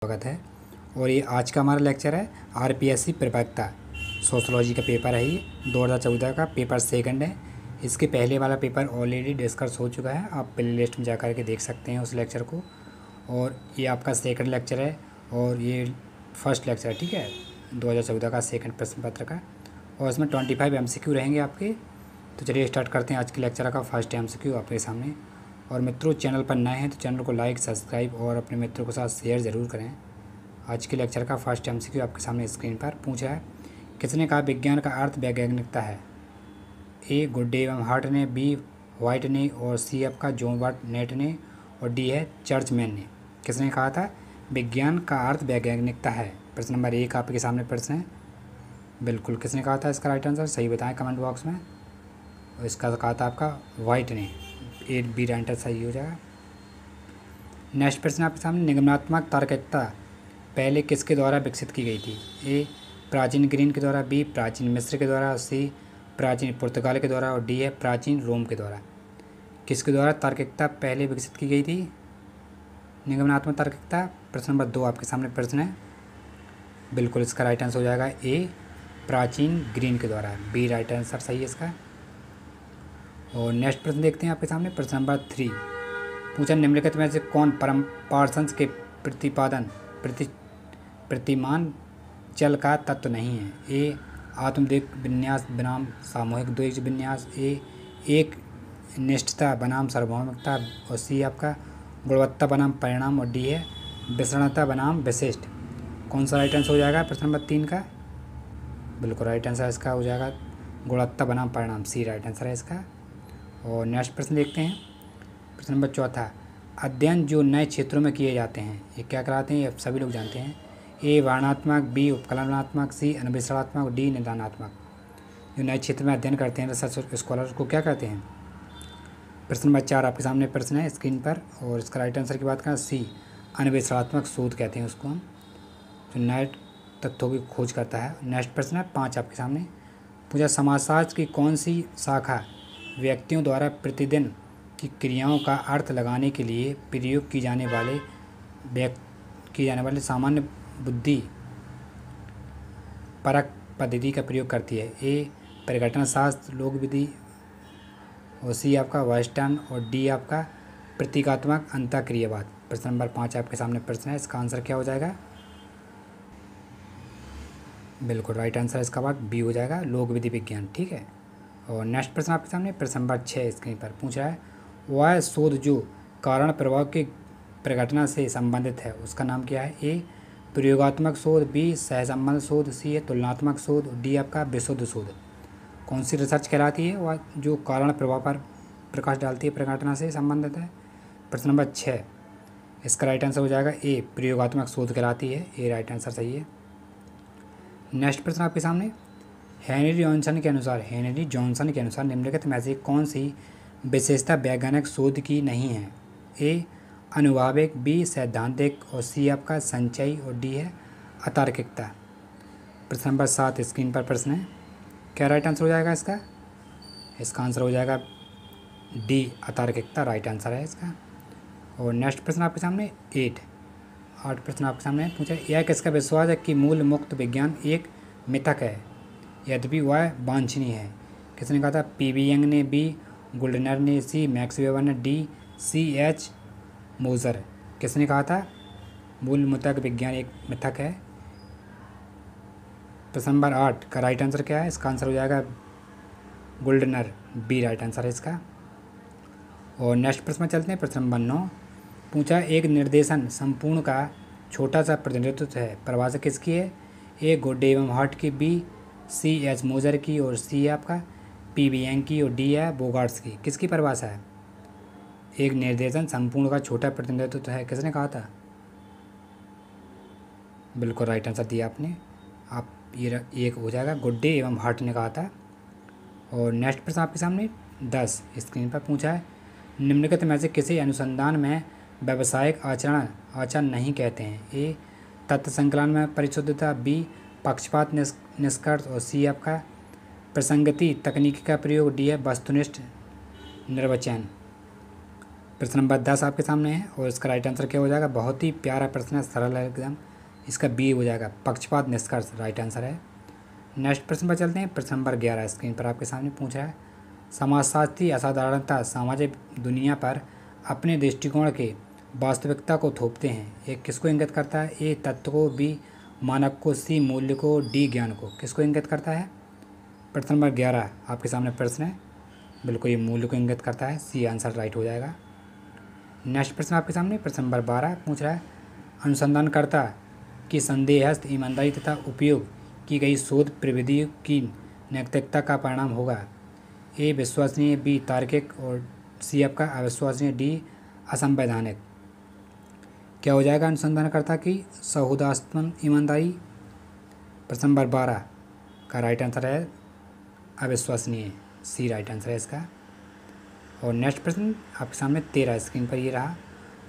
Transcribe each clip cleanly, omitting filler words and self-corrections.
स्वागत है। और ये आज का हमारा लेक्चर है आरपीएससी प्रवक्ता सोशोलॉजी का पेपर है। ये 2014 का पेपर सेकंड है। इसके पहले वाला पेपर ऑलरेडी डिस्कस हो चुका है, आप प्ले लिस्ट में जा कर के देख सकते हैं उस लेक्चर को। और ये आपका सेकंड लेक्चर है और ये फर्स्ट लेक्चर है, ठीक है, 2014 का सेकंड प्रश्न पत्र का। और इसमें 25 MCQ रहेंगे आपके। तो चलिए स्टार्ट करते हैं आज के लेक्चर का फर्स्ट MCQ आपके सामने। और मित्रों, चैनल पर नए हैं तो चैनल को लाइक, सब्सक्राइब और अपने मित्रों के साथ शेयर ज़रूर करें। आज के लेक्चर का फर्स्ट MCQ आपके सामने स्क्रीन पर पूछ रहा है, किसने कहा विज्ञान का अर्थ वैज्ञानिकता है? ए गुड्डे एवं हार्ट ने, बी वाइट ने, और सी आपका जॉन वाट नेट ने, और डी है चर्चमैन ने। किसने कहा था विज्ञान का अर्थ वैज्ञानिकता है? प्रश्न नंबर 1 आपके सामने प्रश्न है। बिल्कुल, किसने कहा था इसका राइट आंसर? सही बताएं कमेंट बॉक्स में। और इसका कहा था आपका वाइट ने। ए बी आंसर सही हो जाएगा। नेक्स्ट प्रश्न आपके सामने, निगमनात्मक तार्किकता पहले किसके द्वारा विकसित की गई थी? ए प्राचीन ग्रीन के द्वारा, बी प्राचीन मिस्र के द्वारा, सी प्राचीन पुर्तगाल के द्वारा, और डी है प्राचीन रोम के द्वारा। किसके द्वारा तार्किकता पहले विकसित की गई थी? निगमनात्मक तार्किकता। प्रश्न नंबर 2 आपके सामने प्रश्न है। बिल्कुल, इसका राइट आंसर हो जाएगा ए प्राचीन ग्रीन के द्वारा। बी राइट आंसर सही है इसका। और नेक्स्ट प्रश्न देखते हैं आपके सामने। प्रश्न नंबर 3 पूछा, निम्नलिखित में से कौन परम पार्सन्स के प्रतिमान चल का तत्व नहीं है? ए आत्मदिक विन्यास बनाम सामूहिक द्वैत विन्यास, ए एक निष्ठता बनाम सार्वभौमिकता, और सी आपका गुणवत्ता बनाम परिणाम, और डी है विषणता बनाम विशिष्ट। कौन सा राइट आंसर हो जाएगा प्रश्न नंबर 3 का? बिल्कुल राइट आंसर इसका हो जाएगा गुणवत्ता बनाम परिणाम। सी राइट आंसर है इसका। और नेक्स्ट प्रश्न देखते हैं। प्रश्न नंबर 4, अध्ययन जो नए क्षेत्रों में किए जाते हैं ये क्या कहलाते हैं? ये सभी लोग जानते हैं। ए वर्णनात्मक, बी उपकलनात्मक, सी अन्वेषणात्मक, डी निदानात्मक। जो नए क्षेत्र में अध्ययन करते हैं रिसर्च स्कॉलर को क्या कहते हैं? प्रश्न नंबर 4 आपके सामने प्रश्न है स्क्रीन पर। और इसका राइट आंसर की बात करें, सी अन्वेषणात्मक शोध कहते हैं उसको हम, जो नए तथ्यों की खोज करता है। नेक्स्ट प्रश्न है 5 आपके सामने। पूछा, समाजशास्त्र की कौन सी शाखा व्यक्तियों द्वारा प्रतिदिन की क्रियाओं का अर्थ लगाने के लिए प्रयोग की जाने वाले सामान्य बुद्धि परक पद्धति का प्रयोग करती है? ए परिघटना शास्त्र, लोक विधि, और सी आपका वेस्टर्न, और डी आपका प्रतीकात्मक अंतःक्रियावाद। प्रश्न नंबर 5 आपके सामने प्रश्न है, इसका आंसर क्या हो जाएगा? बिल्कुल राइट आंसर इसका बात बी हो जाएगा, लोक विधि विज्ञान, ठीक है। और नेक्स्ट प्रश्न आपके सामने प्रश्न नंबर 6 स्क्रीन पर पूछ रहा है, वह शोध जो कारण प्रभाव की प्रघटना से संबंधित है उसका नाम क्या है? ए प्रयोगात्मक शोध, बी सहसंबंध शोध, सी है तुलनात्मक शोध, डी आपका विशुद्ध शोध। कौन सी रिसर्च कहलाती है वह जो कारण प्रभाव पर प्रकाश डालती है, प्रघटना से संबंधित है? प्रश्न नंबर 6 इसका राइट आंसर हो जाएगा ए प्रयोगात्मक शोध कहलाती है। ए राइट आंसर सही है। नेक्स्ट प्रश्न आपके सामने, हेनरी जॉनसन के अनुसार निम्नलिखित में से कौन सी विशेषता वैज्ञानिक शोध की नहीं है? ए अनुभाविक, बी सैद्धांतिक, और सी आपका संचयी, और डी है अतार्किकता। प्रश्न नंबर 7 स्क्रीन पर प्रश्न है, क्या राइट आंसर हो जाएगा इसका? इसका आंसर हो जाएगा डी अतार्किकता, राइट आंसर है इसका। और नेक्स्ट प्रश्न आपके सामने 8 प्रश्न आपके सामने पूछा, यह किसका विश्वास है कि मूल मुक्त विज्ञान एक मिथक है यद्यपि वह वांछनीय है? किसने कहा था? पी.वी. यंग ने, बी गुल्डनर ने, सी मैक्स वेबर ने, डी C.H. मोजर। किसने कहा था मूल मुक्त विज्ञान एक मिथक है? प्रश्न नंबर 8 का राइट आंसर क्या है? इसका आंसर हो जाएगा गुल्डनर। बी राइट आंसर है इसका। और नेक्स्ट प्रश्न में चलते हैं। प्रश्न नंबर 9 पूछा, एक निर्देशन संपूर्ण का छोटा सा प्रतिनिधित्व है, परिभाषा किसकी है? ए गुड्डे एवं हार्ट की, बी C.H. मोजर की, और सी आपका पी.वी. यंग की, और डी है बोगार्ट्स की। किसकी परिभाषा है? एक निर्देशन संपूर्ण का छोटा प्रतिनिधित्व है, किसने कहा था? बिल्कुल राइट आंसर दिया आपने। आप ये एक हो जाएगा, गुड्डे एवं हार्ट ने कहा था। और नेक्स्ट प्रश्न आपके सामने 10 स्क्रीन पर पूछा है, निम्नलिखित में से किसी अनुसंधान में व्यावसायिक आचरण नहीं कहते हैं? ए तथ्य संकलन में परिशुद्धता, बी पक्षपात निष्कर्ष, और सी आपका प्रसंगति तकनीक का प्रयोग, डी है वस्तुनिष्ठ निर्वचन। प्रश्न नंबर 10 आपके सामने है और इसका राइट आंसर क्या हो जाएगा, बहुत ही प्यारा प्रश्न है, सरल है एकदम, इसका बी हो जाएगा, पक्षपात निष्कर्ष राइट आंसर है। नेक्स्ट प्रश्न पर चलते हैं। प्रश्न नंबर 11 स्क्रीन पर आपके सामने पूछ रहा है, समाजशास्त्री असाधारणता सामाजिक दुनिया पर अपने दृष्टिकोण के वास्तविकता को थोपते हैं। ये किसको इंगित करता है, ए तत्व को, बी मानक को, सी मूल्य को, डी ज्ञान को। किसको इंगित करता है? प्रश्न नंबर 11 आपके सामने प्रश्न है, बिल्कुल ये मूल्य को इंगित करता है, सी आंसर राइट हो जाएगा। नेक्स्ट प्रश्न आपके सामने प्रश्न नंबर 12 पूछ रहा है, अनुसंधानकर्ता की संदेहस्थ ईमानदारी तथा उपयोग की गई शोध प्रविधि की नैतिकता का परिणाम होगा। ए विश्वसनीय, बी तार्किक और सी आपका अविश्वसनीय, डी असंवैधानिक। क्या हो जाएगा अनुसंधानकर्ता की सौहार्दपूर्ण ईमानदारी? प्रश्न नंबर 12 का राइट आंसर है अविश्वसनीय, सी राइट आंसर है इसका। और नेक्स्ट प्रश्न आपके सामने 13 स्क्रीन पर ये रहा,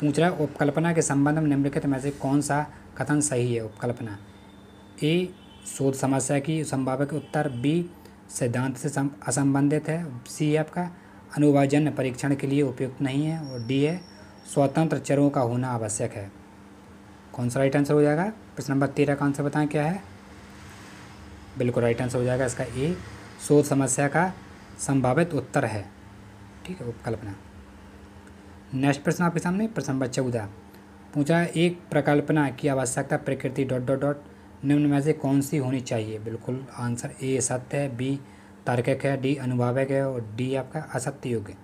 पूछ रहा है उपकल्पना के संबंध में निम्नलिखित में से कौन सा कथन सही है? उपकल्पना, ए शोध समस्या की संभावित उत्तर, बी सिद्धांत से असंबंधित है, सी आपका अनुभवजन्य परीक्षण के लिए उपयुक्त नहीं है, और डी है स्वतंत्र चरों का होना आवश्यक है। कौन सा राइट आंसर हो जाएगा? प्रश्न नंबर 13 का आंसर बताएं क्या है? बिल्कुल राइट आंसर हो जाएगा इसका ए, शोध समस्या का संभावित उत्तर है, ठीक है, उपकल्पना। नेक्स्ट प्रश्न आपके सामने प्रश्न नंबर 14 पूछा है, एक प्रकल्पना की आवश्यकता प्रकृति डॉट डॉट डॉट निम्न में से कौन सी होनी चाहिए? बिल्कुल आंसर ए सत्य है, बी तार्किक है, डी अनुभावक है, और डी आपका असत्य योग्य।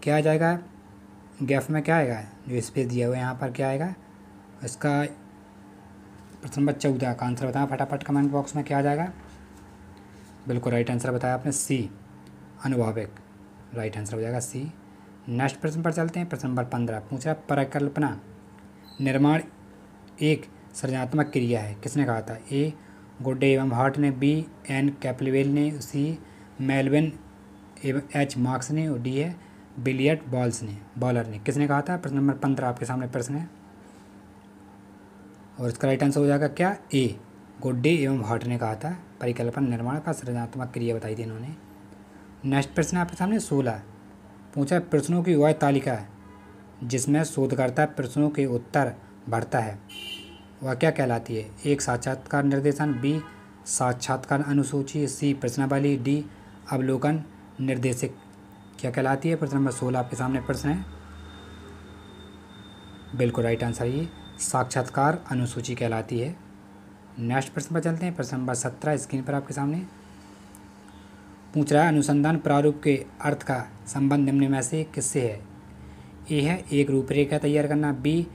क्या आ जाएगा गैप में? क्या आएगा जो स्पेस दिया हुआ है यहाँ पर, क्या आएगा इसका? प्रश्न नंबर 14 का आंसर बताया फटाफट कमेंट बॉक्स में, क्या आ जाएगा? बिल्कुल राइट आंसर बताया आपने, सी अनुभावक राइट आंसर हो जाएगा, सी। नेक्स्ट प्रश्न पर चलते हैं। प्रश्न नंबर 15 पूछा, परिकल्पना निर्माण एक सृजनात्मक क्रिया है, किसने कहा था? ए गुड्डे एवं हार्ट ने, बी एन कैप्लवेल ने, सी मेलविन एवं एच मार्क्स ने, और डी है बिलियर्ड बॉलर ने। किसने कहा था? प्रश्न नंबर 15 आपके सामने प्रश्न है और इसका राइट आंसर हो जाएगा क्या? ए गुड्डे एवं हार्ट ने कहा था, परिकल्पना निर्माण का सृजनात्मक क्रिया बताई थी इन्होंने। नेक्स्ट प्रश्न आपके सामने 16 पूछा, प्रश्नों की वह तालिका जिसमें शोधकर्ता प्रश्नों के उत्तर भरता है वह क्या कहलाती है? एक साक्षात्कार निर्देशन, बी साक्षात्कार अनुसूची, सी प्रश्नावली, डी अवलोकन निर्देशिक। क्या कहलाती है? प्रश्न नंबर 16 आपके सामने प्रश्न है, बिल्कुल राइट आंसर ये साक्षात्कार अनुसूची कहलाती है। नेक्स्ट प्रश्न पर चलते हैं। प्रश्न नंबर 17 स्क्रीन पर आपके सामने पूछ रहा है, अनुसंधान प्रारूप के अर्थ का संबंध निम्न में से किससे है? ए है एक रूपरेखा तैयार करना, बी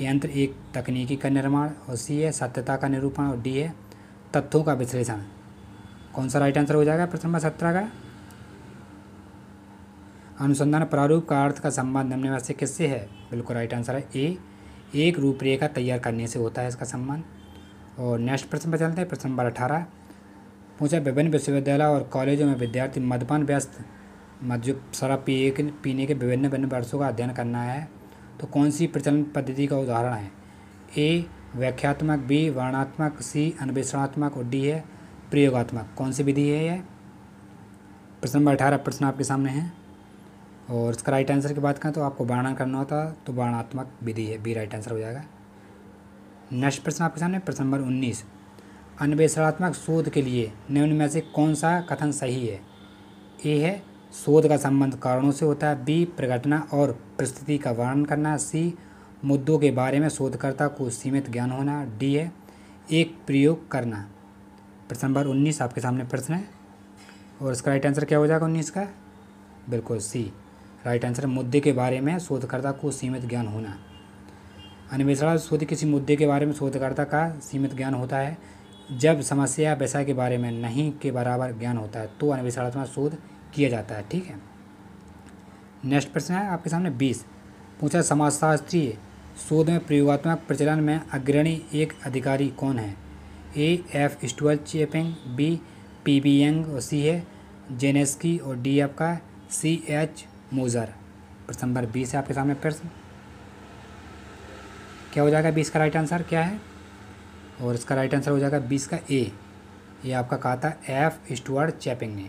यंत्र एक तकनीकी का निर्माण, और सी है सत्यता का निरूपण, और डी है तथ्यों का विश्लेषण। कौन सा राइट आंसर हो जाएगा प्रश्न नंबर 17 का? अनुसंधान प्रारूप का अर्थ का संबंध निम्न में से किससे है? बिल्कुल राइट आंसर है ए, एक रूपरेखा तैयार करने से होता है इसका संबंध। और नेक्स्ट प्रश्न पर चलते हैं। प्रश्न नंबर 18 पूछा, विभिन्न विश्वविद्यालय और कॉलेजों में विद्यार्थी मद्यपान व्यस्त मद्य शराब पीने के विभिन्न वर्षों का अध्ययन करना है तो कौन सी प्रचलन पद्धति का उदाहरण है? ए व्याख्यात्मक, बी वर्णनात्मक, सी अन्वेषणात्मक, और डी है प्रयोगात्मक। कौन सी विधि है यह? प्रश्न नंबर 18 प्रश्न आपके सामने है और इसका राइट आंसर की बात करें तो आपको वर्णन करना होता तो वर्णनात्मक विधि है, बी राइट आंसर हो जाएगा। नेक्स्ट प्रश्न आपके सामने प्रश्न नंबर 19, अन्वेषणात्मक शोध के लिए निम्न में से कौन सा कथन सही है? ए है शोध का संबंध कारणों से होता है, बी प्रघटना और परिस्थिति का वर्णन करना, सी मुद्दों के बारे में शोधकर्ता को सीमित ज्ञान होना, डी है एक प्रयोग करना। प्रश्न नंबर 19 आपके सामने प्रश्न है और इसका राइट आंसर क्या हो जाएगा 19 का? बिल्कुल सी राइट आंसर, मुद्दे के बारे में शोधकर्ता को सीमित ज्ञान होना। अन्वेषण शोध किसी मुद्दे के बारे में शोधकर्ता का सीमित ज्ञान होता है। जब समस्या विषय के बारे में नहीं के बराबर ज्ञान होता है तो अन्वेषणात्मक शोध किया जाता है, ठीक है। नेक्स्ट प्रश्न है आपके सामने 20 पूछा, समाजशास्त्रीय शोध में प्रयोगात्मक प्रचलन में अग्रणी एक अधिकारी कौन है? A F Stuart Chapin, B P B Young, और सी है जेनेस्की, और डी आपका सी एच मोजर। प्रश्न नंबर 20 है आपके सामने प्रश्न, क्या हो जाएगा 20 का राइट आंसर क्या है? और इसका राइट आंसर हो जाएगा 20 का ए, ये आपका कहा था एफ स्टुअर्ट चैपिंग ने।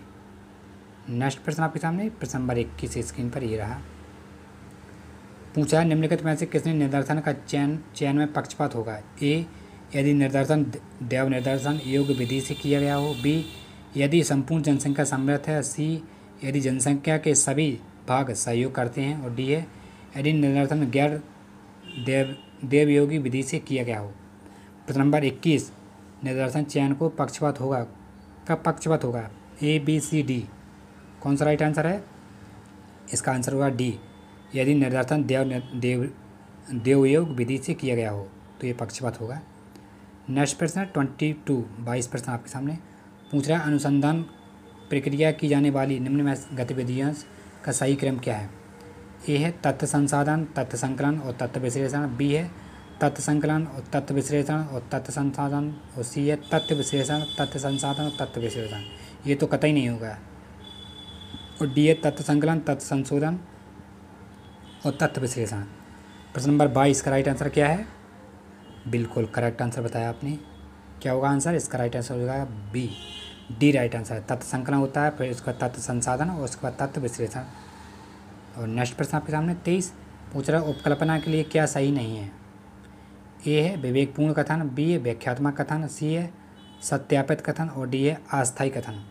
नेक्स्ट प्रश्न आपके सामने प्रश्न नंबर 21 स्क्रीन पर ये रहा, पूछा है निम्नलिखित में से किसने निर्दर्शन का चयन में पक्षपात होगा। ए, यदि निर्दर्शन दैव निर्दर्शन योग्य विधि से किया गया हो। बी, यदि संपूर्ण जनसंख्या समृद्ध है। सी, यदि जनसंख्या के सभी भाग सहयोग करते हैं। और डी है, यदि निर्दर्शन गैर देवयोगी विधि से किया गया हो। प्रश्न नंबर 21, निर्दर्शन चयन को पक्षपात होगा, कब पक्षपात होगा। ए, बी, सी, डी, कौन सा राइट आंसर है। इसका आंसर होगा डी, यदि निर्दर्शन देवयोग विधि से किया गया हो तो ये पक्षपात होगा। नेक्स्ट प्रश्न 22 प्रश्न आपके सामने पूछ रहा है, अनुसंधान प्रक्रिया की जाने वाली निम्न में गतिविधियों का सही क्रम क्या है। ए है तथ्य संसाधन, तथ्य संकलन और तथ्य विश्लेषण। बी है तथ्य संकलन और तथ्य विश्लेषण और तथ्य संसाधन। और सी है तथ्य विश्लेषण, तथ्य संसाधन और तथ्य विश्लेषण। ये तो कतई नहीं होगा। और डी है तथ्य संकलन, तथ्य संशोधन और तथ्य विश्लेषण। प्रश्न नंबर 22 का राइट आंसर क्या है। बिल्कुल करेक्ट आंसर बताया आपने। क्या होगा आंसर, इसका राइट आंसर हो जाएगा बी, डी राइट आंसर है। तथ्य संकलन होता है, फिर उसका तथ्य संसाधन और उसके बाद तथ्य विश्लेषण। और नेक्स्ट प्रश्न आपके सामने 23 पूछ रहा है, उपकल्पना के लिए क्या सही नहीं है। ए है विवेकपूर्ण कथन, बी है व्याख्यात्मक कथन, सी है सत्यापित कथन और डी है अस्थायी कथन।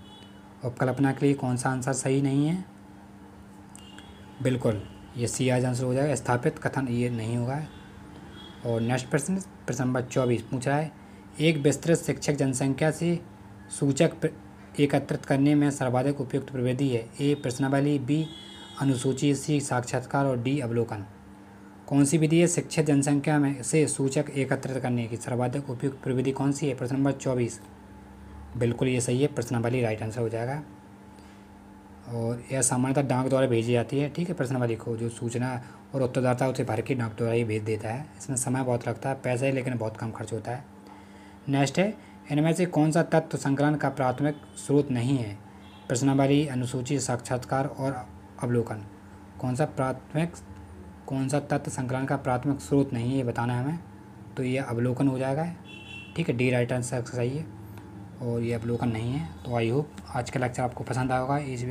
उपकल्पना के लिए कौन सा आंसर सही नहीं है। बिल्कुल ये सी आज आंसर हो जाएगा, स्थापित कथन ये नहीं होगा। और नेक्स्ट प्रश्न नंबर 24 पूछ रहा है, एक विस्तृत शिक्षक जनसंख्या से सूचक एकत्रित करने में सर्वाधिक उपयुक्त प्रविधि है। ए, प्रश्नावली, बी, अनुसूची, सी, साक्षात्कार और डी, अवलोकन। कौन सी विधि है शिक्षित जनसंख्या में से सूचक एकत्रित करने की सर्वाधिक उपयुक्त प्रविधि कौन सी है। प्रश्न नंबर 24 बिल्कुल ये सही है, प्रश्नावली राइट आंसर हो जाएगा। और यह सामान्यतः डाक द्वारा भेजी जाती है, ठीक है। प्रश्नावली को जो सूचना और उत्तरदाता उसे भर के डाक द्वारा ही भेज देता है। इसमें समय बहुत लगता है, पैसे लेकिन बहुत कम खर्च होता है। नेक्स्ट है, इनमें से कौन सा तत्व संकलन का प्राथमिक स्रोत नहीं है। प्रश्नावली, अनुसूची, साक्षात्कार और अवलोकन। कौन सा तत्व संकलन का प्राथमिक स्रोत नहीं है ये बताना है हमें, तो ये अवलोकन हो जाएगा, ठीक है। डी राइट आंसर सही है और ये अवलोकन नहीं है। तो आई होप आज का लेक्चर आपको पसंद आएगा। इस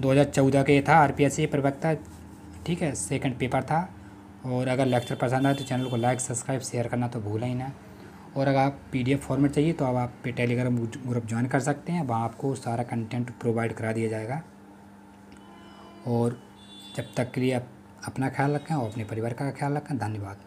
2014 के था RPSC प्रवक्ता, ठीक है, सेकंड पेपर था। और अगर लेक्चर पसंद आए तो चैनल को लाइक, सब्सक्राइब, शेयर करना तो भूलें ही ना। और अगर आप PDF फॉर्मेट चाहिए तो अब आप पे टेलीग्राम ग्रुप ज्वाइन कर सकते हैं, वहाँ आपको सारा कंटेंट प्रोवाइड करा दिया जाएगा। और जब तक के लिए आप अपना ख्याल रखें और अपने परिवार का ख्याल रखें। धन्यवाद।